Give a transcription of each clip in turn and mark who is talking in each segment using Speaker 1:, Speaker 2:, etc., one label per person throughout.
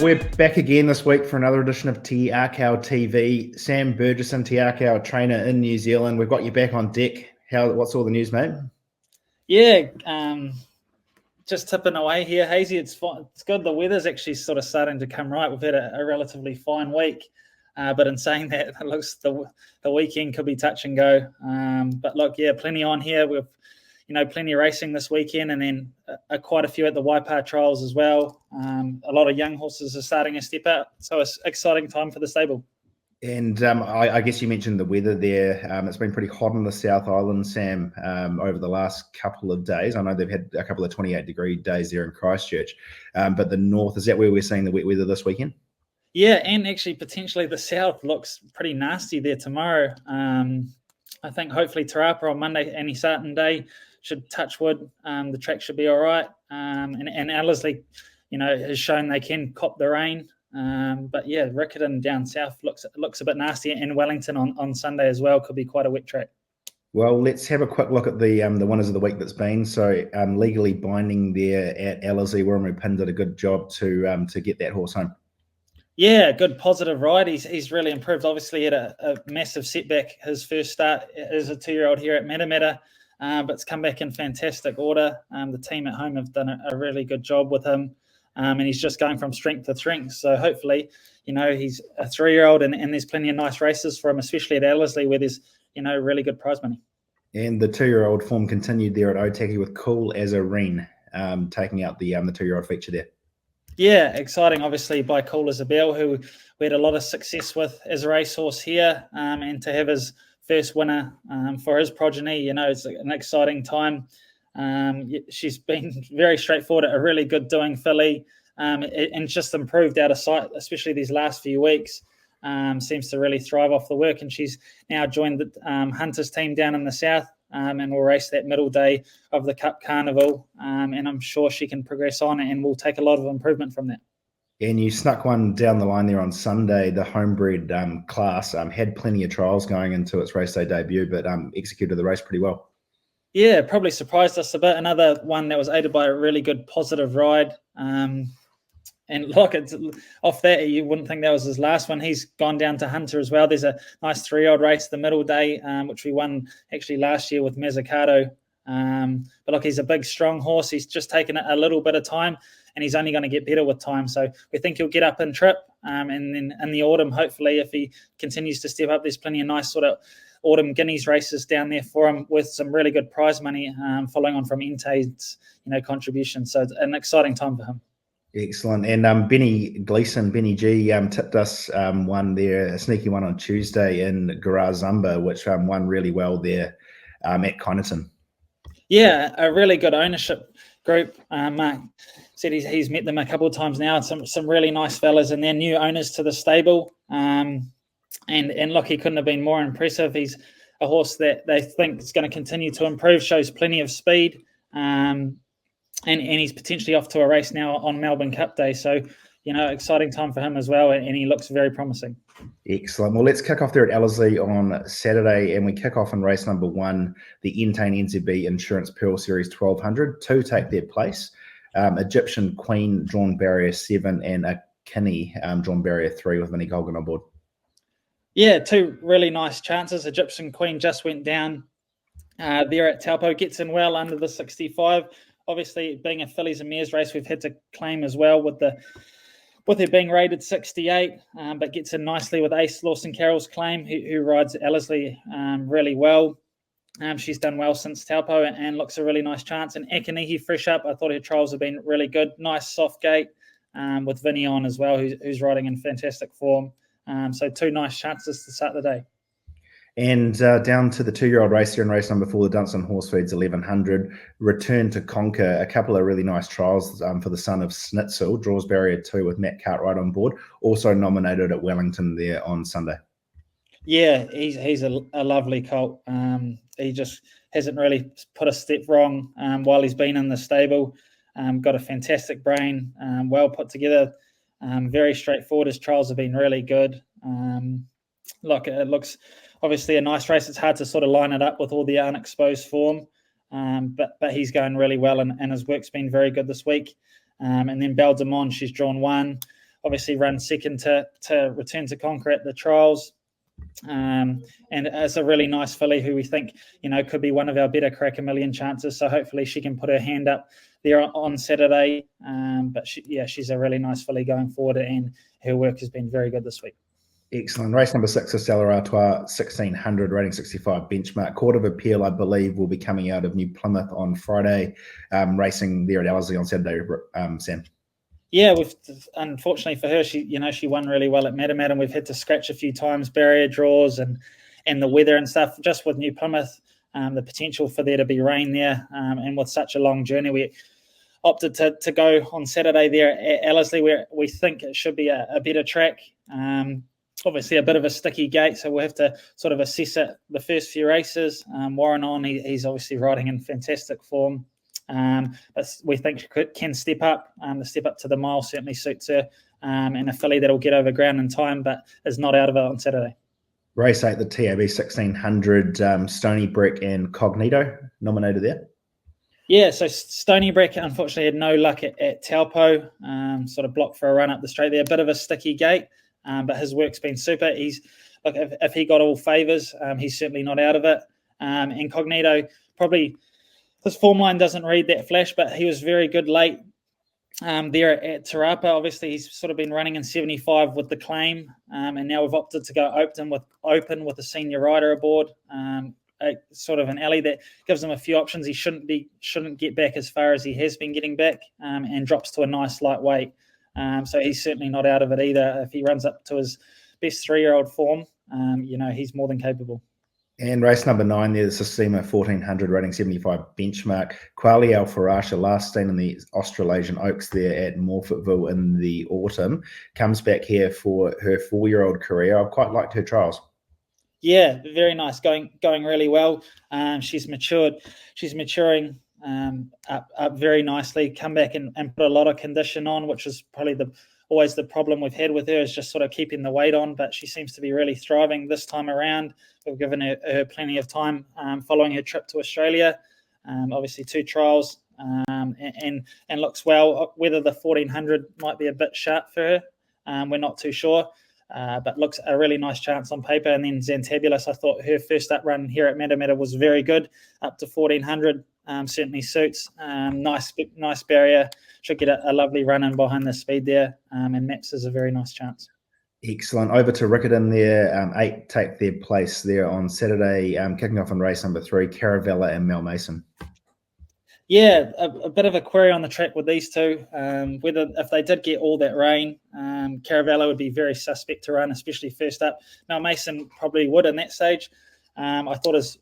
Speaker 1: We're back again this week for another edition of Akau TV. Sam Burgesson, Akau trainer in New Zealand. We've got you back on deck. What's all the news, mate?
Speaker 2: Yeah, just tipping away here, Hazy. It's fine. It's good. The weather's actually sort of starting to come right. We've had a relatively fine week, but in saying that, it looks the weekend could be touch and go. But look, yeah, plenty on here. We've plenty of racing this weekend, and then quite a few at the Rapa trials as well. A lot of young horses are starting to step out, so it's an exciting time for the stable.
Speaker 1: And I guess you mentioned the weather there. It's been pretty hot on the South Island, Sam, over the last couple of days. I know they've had a couple of 28-degree days there in Christchurch, but the north, is that where we're seeing the wet weather this weekend?
Speaker 2: Yeah, and actually potentially the south looks pretty nasty there tomorrow. I think hopefully Te Rapa on Monday, any certain day, should touch wood. The track should be all right. And Ellerslie, has shown they can cop the rain. But yeah, Riccarton down south looks a bit nasty, and Wellington on Sunday as well could be quite a wet track.
Speaker 1: Well, let's have a quick look at the winners of the week that's been. So legally binding there at Ellerslie. Warren Pin did a good job to get that horse home.
Speaker 2: Yeah, good positive ride. He's really improved. Obviously, he had a massive setback his first start as a 2-year-old here at Matamata. But it's come back in fantastic order. The team at home have done a really good job with him, and he's just going from strength to strength. So hopefully, he's a 3-year-old, and there's plenty of nice races for him, especially at Ellerslie, where there's really good prize money. And
Speaker 1: the 2-year-old form continued there at Otaki with Cool as a Reen, taking out the 2-year-old feature there.
Speaker 2: Yeah, exciting, obviously, by Cool as a Bell, who we had a lot of success with as a racehorse here, and to have his first winner for his progeny, it's an exciting time. She's been very straightforward, a really good doing filly, and just improved out of sight, especially these last few weeks. Seems to really thrive off the work, and she's now joined the Hunters team down in the south, and will race that middle day of the Cup Carnival, and I'm sure she can progress on, and will take a lot of improvement from that.
Speaker 1: And you snuck one down the line there on Sunday. The homebred class had plenty of trials going into its race day debut, but executed the race pretty well.
Speaker 2: Yeah, probably surprised us a bit. Another one that was aided by a really good positive ride. And look, it's off that, you wouldn't think that was his last one. He's gone down to Hunter as well. There's a nice 3-year-old race the middle day, which we won actually last year with Mazzucato. But look, he's a big, strong horse. He's just taken a little bit of time, and he's only going to get better with time. So we think he'll get up in trip. And then in the autumn, hopefully, if he continues to step up, there's plenty of nice sort of autumn guineas races down there for him with some really good prize money following on from Ente's, contribution. So it's an exciting time for him.
Speaker 1: Excellent. And Benny G, tipped us one there, a sneaky one on Tuesday in Garazumba, which won really well there at Kyneton.
Speaker 2: Yeah, a really good ownership group. Mark said he's met them a couple of times now. Some really nice fellas, and they're new owners to the stable. And look, he couldn't have been more impressive. He's a horse that they think is going to continue to improve, shows plenty of speed. And he's potentially off to a race now on Melbourne Cup Day. So, exciting time for him as well, and he looks very promising.
Speaker 1: Excellent. Well, let's kick off there at Ellerslie on Saturday, and we kick off in race number 1, the Entain NZB Insurance Pearl Series 1200. 2 take their place. Egyptian Queen, drawn barrier 7, and a Kinney, drawn barrier 3 with Vinnie Colgan on board.
Speaker 2: Yeah, 2 really nice chances. Egyptian Queen just went down there at Taupo, gets in well under the 65. Obviously, being a fillies and mares race, we've had to claim as well with it being rated 68, but gets in nicely with Ace Lawson Carroll's claim, who rides Ellerslie really well. She's done well since Taupo and looks a really nice chance. And Akanihi fresh up, I thought her trials have been really good. Nice soft gate with Vinny on as well, who's riding in fantastic form. So 2 nice chances to start the day.
Speaker 1: And down to the 2-year-old race here in race number 4, the Dunstan Horse Feeds 1100. Return to conquer. A couple of really nice trials for the son of Schnitzel. Draws barrier 2 with Matt Cartwright on board. Also nominated at Wellington there on Sunday.
Speaker 2: Yeah, he's a lovely colt. He just hasn't really put a step wrong while he's been in the stable. Got a fantastic brain, well put together, very straightforward. His trials have been really good. Look, it looks obviously a nice race. It's hard to sort of line it up with all the unexposed form, but he's going really well, and his work's been very good this week. And then Belle de Monde, she's drawn 1 obviously run second to Return to Conquer at the trials. And it's a really nice filly who we think, could be one of our better Crack a Million chances. So hopefully she can put her hand up there on Saturday. But she's a really nice filly going forward, and her work has been very good this week.
Speaker 1: Excellent. Race number 6 is Salaratua 1600, rating 65 benchmark. Court of Appeal, I believe, will be coming out of New Plymouth on Friday, racing there at Ellerslie on Saturday, Sam.
Speaker 2: Yeah, unfortunately for her, she won really well at Madam. We've had to scratch a few times, barrier draws and the weather and stuff. Just with New Plymouth, the potential for there to be rain there, and with such a long journey, we opted to go on Saturday there at Ellerslie, where we think it should be a better track. Obviously, a bit of a sticky gate, so we'll have to sort of assess it the first few races. Warren on, he's obviously riding in fantastic form. But we think can step up. The step up to the mile certainly suits her, and a filly that'll get over ground in time, but is not out of it on Saturday.
Speaker 1: Race 8, the TAB 1600, Stony Brick and Cognito nominated there.
Speaker 2: Yeah, so Stony Brick unfortunately had no luck at Taupo, sort of blocked for a run up the straight there. A bit of a sticky gate, but his work's been super. If he got all favours, he's certainly not out of it. Incognito, probably his form line doesn't read that flash, but he was very good late there at Rapa. Obviously, he's sort of been running in 75 with the claim, and now we've opted to go open with a senior rider aboard. Sort of an alley that gives him a few options. He shouldn't get back as far as he has been getting back, and drops to a nice lightweight. So he's certainly not out of it either. If he runs up to his best 3-year-old form, he's more than capable.
Speaker 1: And race number 9 there, the Sistema 1400, rating 75 benchmark. Quali Al Farasha, last seen in the Australasian Oaks there at Morfettville in the autumn, comes back here for her 4-year-old career. I've quite liked her trials. Yeah,
Speaker 2: very nice, going really well. She's matured. She's maturing up very nicely. Come back and put a lot of condition on, which is probably always the problem we've had with her, is just sort of keeping the weight on. But she seems to be really thriving this time around. We've given her plenty of time following her trip to Australia. Obviously 2 trials, and looks well. Whether the 1400 might be a bit sharp for her, we're not too sure. But looks a really nice chance on paper. And then Zantabulous, I thought her first up run here at Matamata was very good, up to 1400. Certainly suits. Nice barrier. Should get a lovely run in behind the speed there. And Maps is a very nice chance.
Speaker 1: Excellent. Over to Riccarton there. 8 take their place there on Saturday, kicking off in race number 3, Caravella and Mel Mason.
Speaker 2: Yeah, a bit of a query on the track with these two. Whether if they did get all that rain, Caravella would be very suspect to run, especially first up. Mel Mason probably would in that stage. I thought his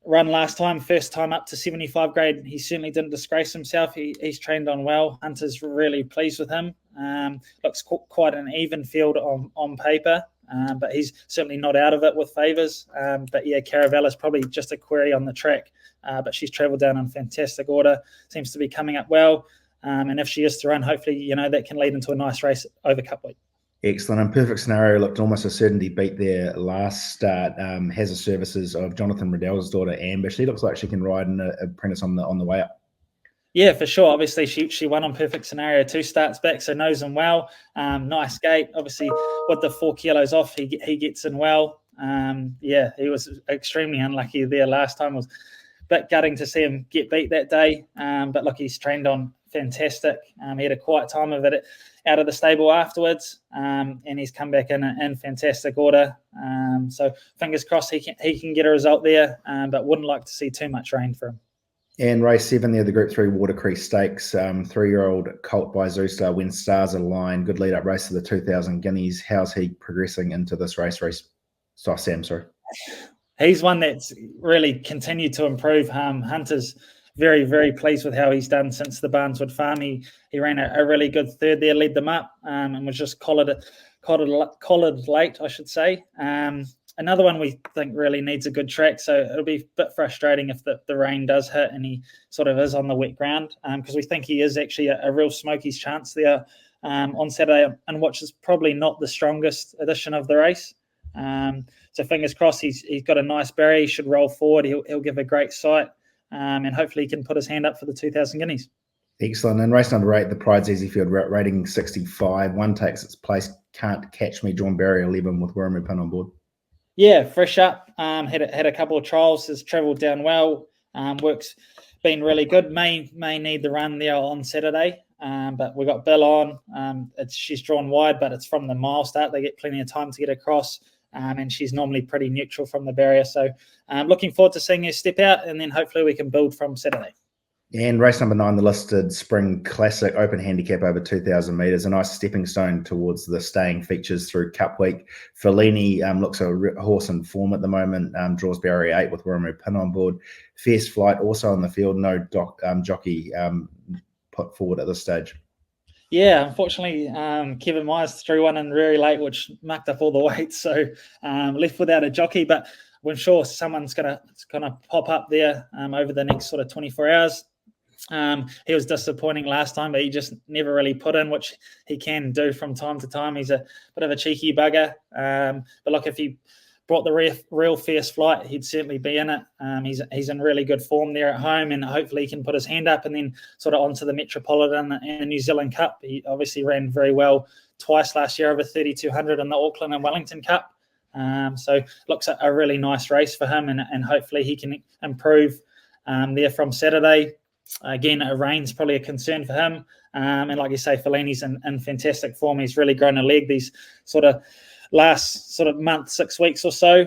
Speaker 2: run last time, first time up to 75 grade, he certainly didn't disgrace himself. He's trained on well. Hunter's really pleased with him. Looks quite an even field on paper, but he's certainly not out of it with favours. But yeah, Caravella's probably just a query on the track, but she's travelled down in fantastic order, seems to be coming up well. And if she is to run, hopefully, that can lead into a nice race over Cup Week.
Speaker 1: Excellent. And Perfect Scenario looked almost a certainty beat there last start. Has the services of Jonathan Riddell's daughter, Amber. She looks like she can ride an apprentice on the way up.
Speaker 2: Yeah, for sure. Obviously, she won on Perfect Scenario 2 starts back, so knows him well. Nice gait. Obviously, with the 4 kilos off, he gets in well. He was extremely unlucky there last time. It was a bit gutting to see him get beat that day. But look, he's trained on fantastic. He had a quiet time of it out of the stable afterwards, and he's come back in fantastic order. So fingers crossed he can get a result there, but wouldn't like to see too much rain for him.
Speaker 1: And race 7 there, the Group 3 Water Creek Stakes, 3-year-old Colt by Zoostar, When Stars Align, good lead-up race to the 2,000 guineas. How's he progressing into this race? Sam, sorry.
Speaker 2: He's one that's really continued to improve. Hunter's very, very pleased with how he's done since the Barneswood Farm. He ran a really good third there, led them up, and was just collared late, I should say. Another one we think really needs a good track, so it'll be a bit frustrating if the rain does hit and he sort of is on the wet ground, because we think he is actually a real Smokies chance there on Saturday, and which is probably not the strongest edition of the race. So fingers crossed, he's got a nice barrier. He should roll forward. He'll give a great sight, and hopefully he can put his hand up for the 2,000 guineas.
Speaker 1: Excellent. And race number 8, the Pride's Easy Field, rating 65. One takes its place. Can't Catch Me, drawn barrier 11 with Wirramu Pin on board.
Speaker 2: Yeah, fresh up. Had a couple of trials. Has travelled down well. Work's been really good. May need the run there on Saturday. But we got Bill on. She's drawn wide, but it's from the mile start. They get plenty of time to get across. And she's normally pretty neutral from the barrier. So looking forward to seeing her step out, and then hopefully we can build from Saturday.
Speaker 1: And race number 9, the listed Spring Classic, open handicap over 2,000 metres, a nice stepping stone towards the staying features through Cup Week. Fellini looks a horse in form at the moment, draws barrier 8 with Wirramu Pin on board. Fierce Flight also on the field, no jockey put forward at this stage.
Speaker 2: Yeah, unfortunately, Kevin Myers threw one in very late, which mucked up all the weight, so left without a jockey. But I'm sure someone's gonna pop up there over the next sort of 24 hours. He was disappointing last time, but he just never really put in, which he can do from time to time. He's a bit of a cheeky bugger. But look, if he brought the real Fierce Flight, he'd certainly be in it. He's in really good form there at home, and hopefully he can put his hand up and then sort of onto the Metropolitan and the New Zealand Cup. He obviously ran very well twice last year, over 3,200 in the Auckland and Wellington Cup. So looks a really nice race for him, and hopefully he can improve there from Saturday. Again, rain's probably a concern for him. And like you say, Fellini's in fantastic form. He's really grown a leg these sort of last sort of month, 6 weeks or so.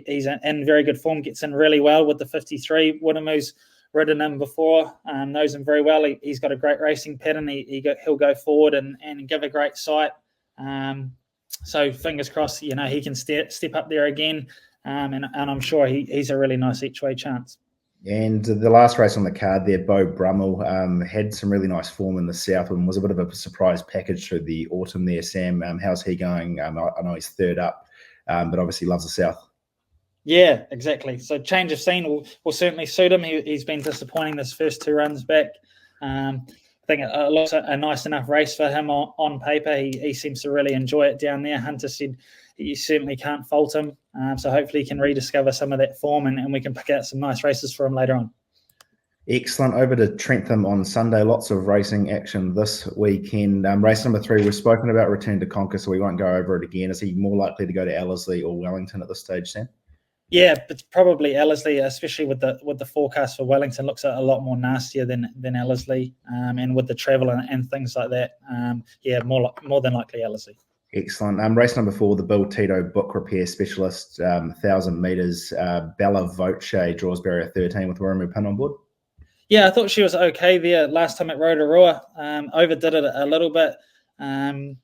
Speaker 2: He's in very good form, gets in really well with the 53. Wirramu's ridden him before, knows him very well. He's got a great racing pattern. He'll go forward and give a great sight. So fingers crossed, he can step up there again. And I'm sure he's a really nice each-way chance.
Speaker 1: And the last race on the card there, Beau Brummel, had some really nice form in the south and was a bit of a surprise package through the autumn there, Sam. How's he going? I know he's third up, but obviously loves the south.
Speaker 2: Yeah, exactly. So change of scene will certainly suit him. He's been disappointing this first 2 runs back. I think it looks a nice enough race for him on paper. He seems to really enjoy it down there. Hunter said you certainly can't fault him. So hopefully he can rediscover some of that form and we can pick out some nice races for him later on.
Speaker 1: Excellent. Over to Trentham on Sunday. Lots of racing action this weekend. Race number 3, we've spoken about return to Conquer, so we won't go over it again. Is he more likely to go to Ellerslie or Wellington at this stage, Sam?
Speaker 2: Yeah, it's probably Ellerslie, especially with the forecast for Wellington. Looks a lot more nastier than Ellerslie, and with the travel and things like that. More than likely Ellerslie.
Speaker 1: Excellent. Race number 4, the Bill Tito Book Repair Specialist, 1,000 metres. Bella Voce draws barrier 13 with Wirramu Pin on board.
Speaker 2: Yeah, I thought she was okay there last time at Rotorua. Overdid it a little bit, and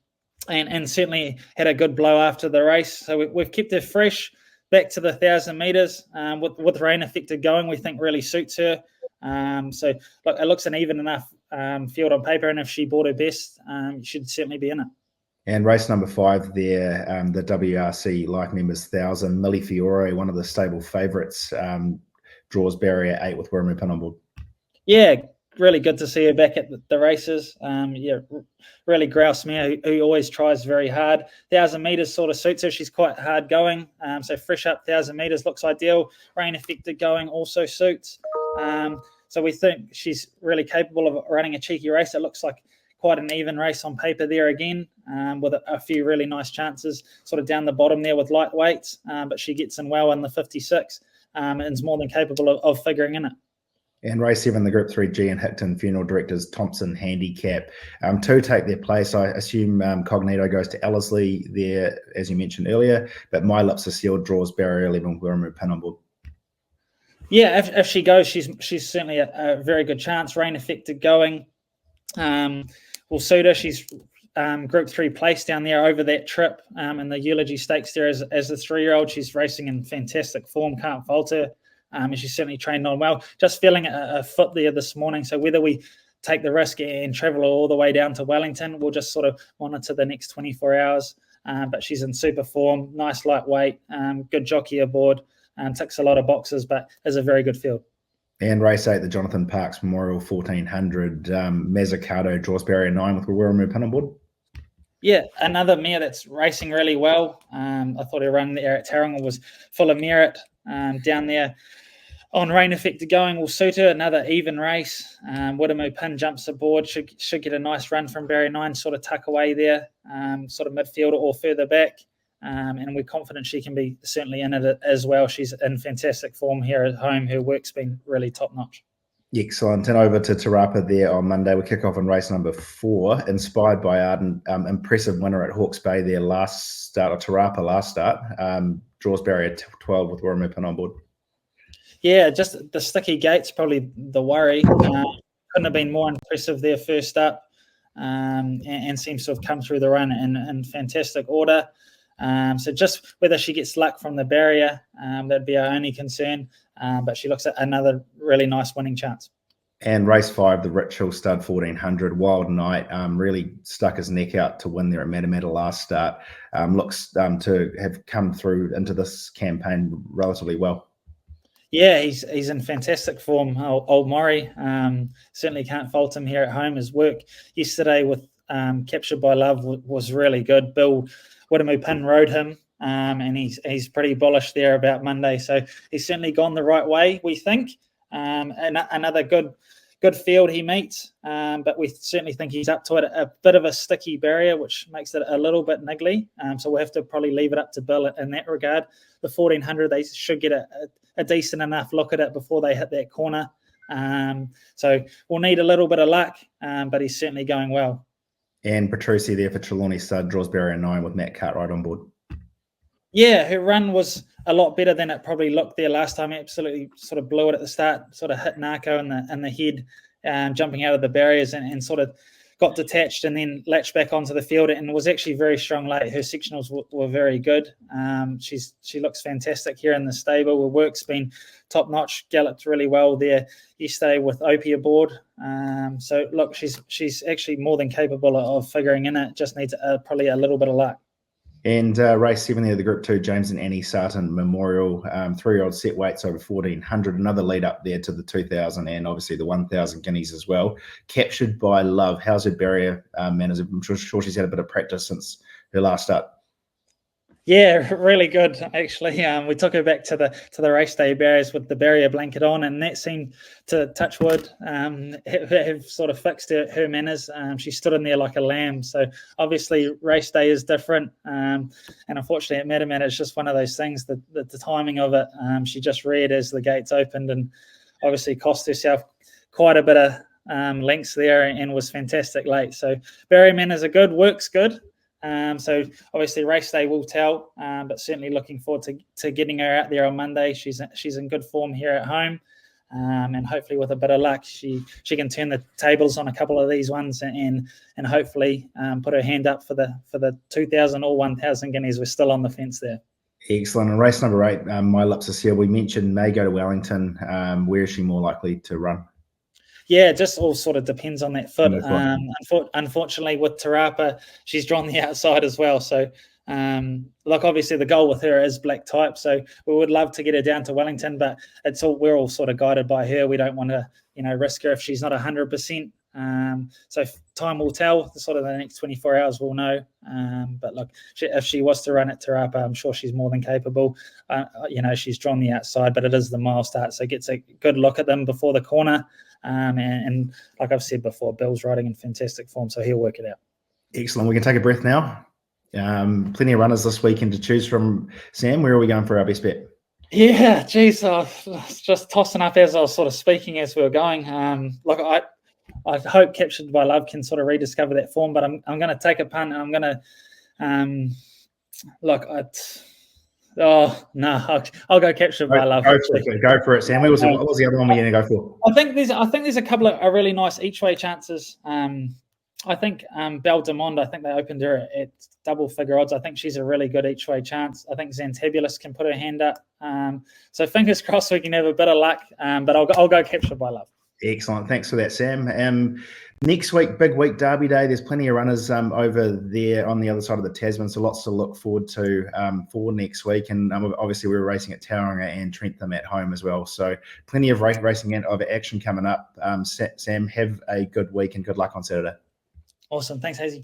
Speaker 2: certainly had a good blow after the race. So we've kept her fresh. Back to the 1,000 metres with rain affected going, we think really suits her. So look, it looks an even enough field on paper, and if she bought her best, should certainly be in it.
Speaker 1: And race number 5 there, the WRC Life Members 1,000, Millie Fiore, one of the stable favourites, draws barrier 8 with Wirramu Pin on board.
Speaker 2: Yeah, really good to see her back at the races. Really grouse mare who always tries very hard. 1,000 metres sort of suits her. She's quite hard going. So fresh up 1,000 metres looks ideal. Rain affected going also suits. So we think she's really capable of running a cheeky race. It looks like quite an even race on paper there again, with a few really nice chances sort of down the bottom there with lightweights. But she gets in well in the 56 and is more than capable of figuring in it.
Speaker 1: And race 7, the Group 3 G and Hickton Funeral Directors Thompson Handicap. 2 take their place. I assume Cognito goes to Ellerslie there, as you mentioned earlier, but My Lips Are Sealed draws barrier 11 Wirramu Pin on board.
Speaker 2: Yeah, if she goes, she's certainly a very good chance. Rain affected going will suit her. She's Group 3 place down there over that trip in the Eulogy Stakes there as a 3-year-old. She's racing in fantastic form, can't fault her. And she's certainly trained on well. Just feeling a foot there this morning. So whether we take the risk and travel all the way down to Wellington, we'll just sort of monitor the next 24 hours. But she's in super form, nice lightweight, good jockey aboard, ticks a lot of boxes, but is a very good field.
Speaker 1: And race 8, the Jonathan Parks Memorial 1400, Mazzucato draws barrier 9 with Wirramu Pin on board.
Speaker 2: Yeah, another mare that's racing really well. I thought her run there at Tauranga was full of merit down there on rain affected going will suit her. Another even race. Widemu Pin jumps aboard. Should get a nice run from barrier 9, sort of tuck away there, sort of midfield or further back. And we're confident she can be certainly in it as well. She's in fantastic form here at home. Her work's been really top notch.
Speaker 1: Excellent. And over to Te Rapa there on Monday. We kick off on race number 4, inspired by Arden. Impressive winner at Hawke's Bay there last start, or Te Rapa last start. Draws barrier 12 with Widemu Pin on board.
Speaker 2: Yeah, just the sticky gates, probably the worry. Couldn't have been more impressive there first up, and seems to have come through the run in fantastic order. So just whether she gets luck from the barrier, that'd be our only concern. But she looks at another really nice winning chance.
Speaker 1: And race 5, the Rich Hill Stud 1400, Wild Knight, really stuck his neck out to win there at Matamata last start. Looks to have come through into this campaign relatively well.
Speaker 2: Yeah, he's in fantastic form, old Murray. Certainly can't fault him here at home. His work yesterday with Captured by Love was really good. Bill Widemu Pin rode him, and he's pretty bullish there about Monday. So he's certainly gone the right way, we think. And another good field he meets, but we certainly think he's up to it. A bit of a sticky barrier, which makes it a little bit niggly. So we'll have to probably leave it up to Bill in that regard. The 1400, they should get a decent enough look at it before they hit that corner. So we'll need a little bit of luck, but he's certainly going well.
Speaker 1: And Petrucci there for Trelawney Stud draws barrier 9 with Matt Cartwright on board.
Speaker 2: Yeah, her run was a lot better than it probably looked there last time. He absolutely sort of blew it at the start, sort of hit Akau in the head, jumping out of the barriers and sort of got detached and then latched back onto the field and was actually very strong late. Her sectionals were very good. She looks fantastic here in the stable. Her work's been top notch, galloped really well there yesterday with Opie aboard. So look, she's actually more than capable of figuring in it. Just needs probably a little bit of luck.
Speaker 1: And race 7 there, the Group 2, James and Annie Sarton Memorial, 3-year-old set weights over 1400. Another lead up there to the 2000 and obviously the 1000 guineas as well. Captured by Love. How's her barrier manners? I'm sure she's had a bit of practice since her last start.
Speaker 2: Yeah, really good actually. We took her back to the race day barriers with the barrier blanket on, and that seemed to touch wood, have sort of fixed her manners. She stood in there like a lamb. So obviously race day is different, and unfortunately at Matamata it's just one of those things that the timing of it. She just reared as the gates opened, and obviously cost herself quite a bit of lengths there, and was fantastic late. So barrier manners are good, works good. So obviously race day will tell, but certainly looking forward to getting her out there on Monday. She's in good form here at home, and hopefully with a bit of luck she can turn the tables on a couple of these ones and hopefully put her hand up for the 2000 or 1000 guineas. We're still on the fence there.
Speaker 1: Excellent. And race number 8, My Lips Are Sealed. We mentioned may go to Wellington. Where is she more likely to run?
Speaker 2: Yeah, it just all sort of depends on that foot. Unfortunately, with Te Rapa, she's drawn the outside as well. So, look, obviously the goal with her is black type. So we would love to get her down to Wellington, but we're all sort of guided by her. We don't want to, risk her if she's not 100%. So time will tell. Sort of the next 24 hours we'll know. But look, if she was to run at Te Rapa, I'm sure she's more than capable. She's drawn the outside, but it is the mile start, so gets a good look at them before the corner. And like I've said before, Bill's riding in fantastic form, so he'll work it out.
Speaker 1: Excellent. We can take a breath now. Plenty of runners this weekend to choose from. Sam, where are we going for our best bet?
Speaker 2: Yeah, geez, I was just tossing up as I was sort of speaking as we were going. Look, I hope Captured by Love can sort of rediscover that form, but I'm going to take a punt, and I'm going to I'll go Captured by Love.
Speaker 1: Go for it, Sam. What was the other one we're going to go for?
Speaker 2: I think there's a couple of really nice each way chances. I think Belle Demond, I think they opened her at double figure odds. I think she's a really good each way chance. I think Xantabulous can put her hand up. So fingers crossed we can have a bit of luck. But I'll go Captured by Love.
Speaker 1: Excellent. Thanks for that, Sam. Next week, big week, Derby Day. There's plenty of runners over there on the other side of the Tasman, so lots to look forward to for next week. And obviously, we're racing at Tauranga and Trentham at home as well. So plenty of racing and of action coming up. Sam, have a good week and good luck on Saturday.
Speaker 2: Awesome. Thanks, Hazy.